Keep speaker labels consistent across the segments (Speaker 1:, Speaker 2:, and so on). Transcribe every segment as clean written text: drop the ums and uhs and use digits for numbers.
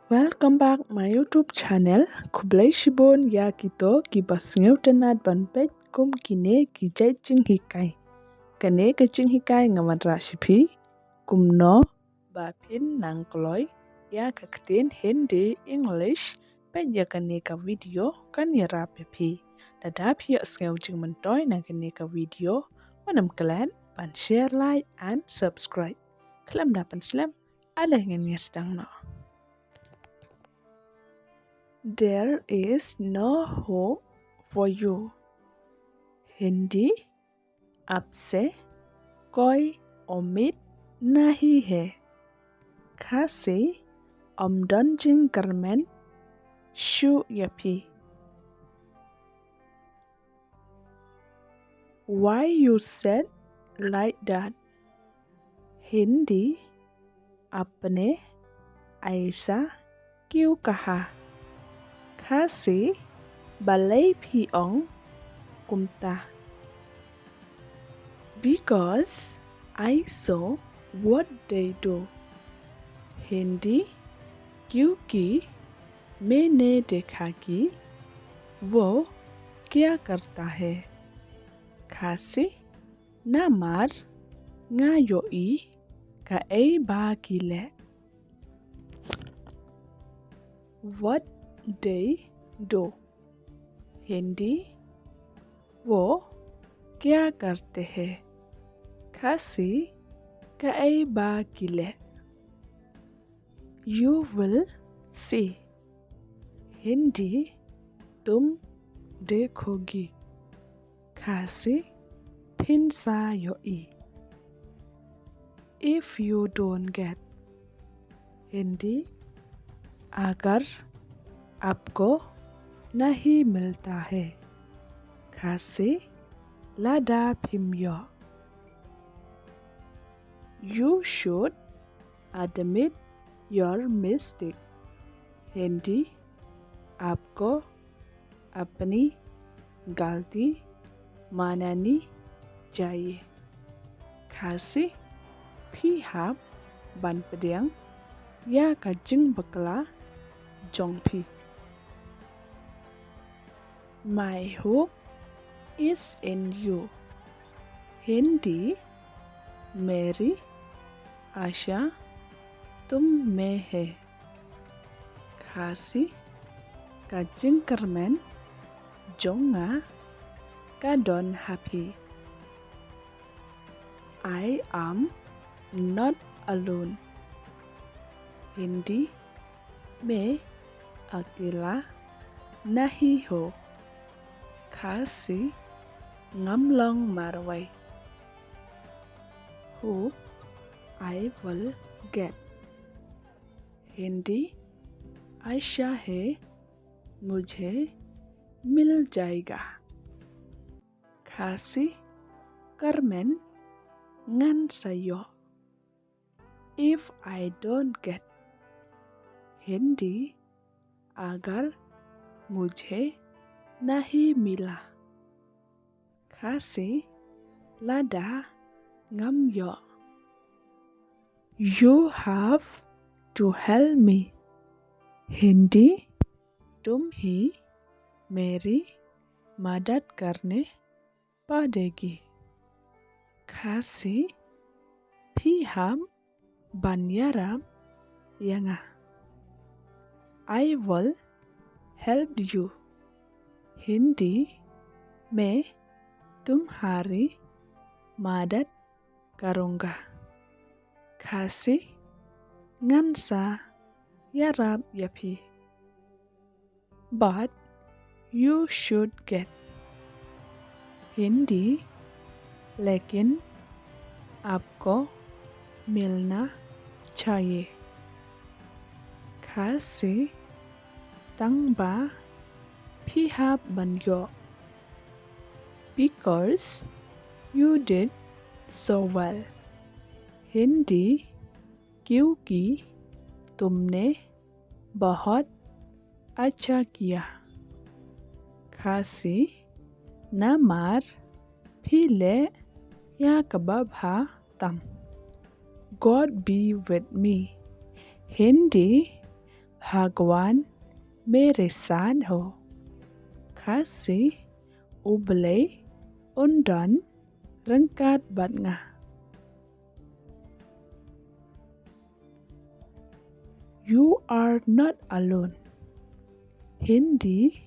Speaker 1: Welcome back my YouTube channel. Kublai Shibon ya kito ki basngeu tenat banpet kum kine ki jai ching hikai. Kane ke ching hikai ngamadra shipi kum no ba pin nang kloy ya kaktin Hindi English pet ya kane ka video kan ya rapepi. Dadap ya asngeu ching mentoy na kane ka video manam klan pan share like and subscribe. Klam dapan slam ala ngan yasdang no. There is no hope for you. Hindi आपसे कोई उम्मीद नहीं है. Kasi omdonjing kermen shu yapi. Why you said like that? Hindi आपने ऐसा क्यों कहा? Kasi balay piong kumta. Because I saw what they do. Hindi क्योंकि मैंने देखा कि वो क्या करता है. Kasi namar ngayoi ka ay bagile. What they do. Hindi वो क्या करते हैं. Kasi kaay bagile. You will see. Hindi तुम देखोगी. Kasi pinsayoi. If you don't get. Hindi अगर आपको नहीं मिलता है. Kasi lada pimyo. You should admit your mistake. Hindi आपको अपनी गलती माननी चाहिए. Kasi pihap ban pediang ya kajing bekla jongpi. My hope is in you. Hindi मेरी आशा तुम में है. Kasi kajing kermen jonga kadon happy. I am not alone. Hindi मैं अकेला नहीं हो. Kasi ngamlong marway. Hope I will get. Hindi आशा है मुझे मिल जाएगा. Kasi kermen ngan sayo. If I don't get. Hindi अगर मुझे नहीं मिला. Kasi lada ngamyo. You have to help me. Hindi तुम ही मेरी मदद करने पड़ेगी. Kasi piham banyaram yanga. I will help you. Hindi मैं तुम्हारी मदद करूँगा. Kasi ngansa yarab yapi. But you should get. Hindi लेकिन आपको मिलना चाहिए. Kasi tangba pihap banyo. Because you did so well. Hindi क्योंकि तुमने बहुत अच्छा किया. Kasi namar pile ya kababha tam. God be with me. Hindi Hagwan mere sad ho. Kasi ublay undan rangkat bat nga. You are not alone. Hindi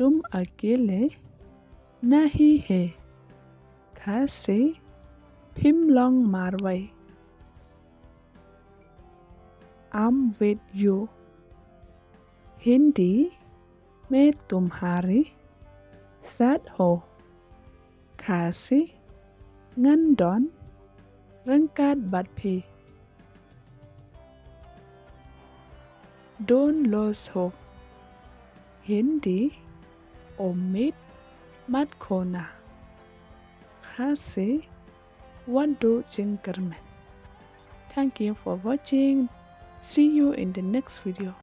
Speaker 1: तुम अकेले नहीं है. Kasi Phimlong Marway. I'm with you. Hindi में तुम्हारी साथ हो. Kasi ngandon rangkat bat phi. Don't lose hope. Hindi omid mat khona. Kasi wadu jingkermen. Thank you for watching. See you in the next video.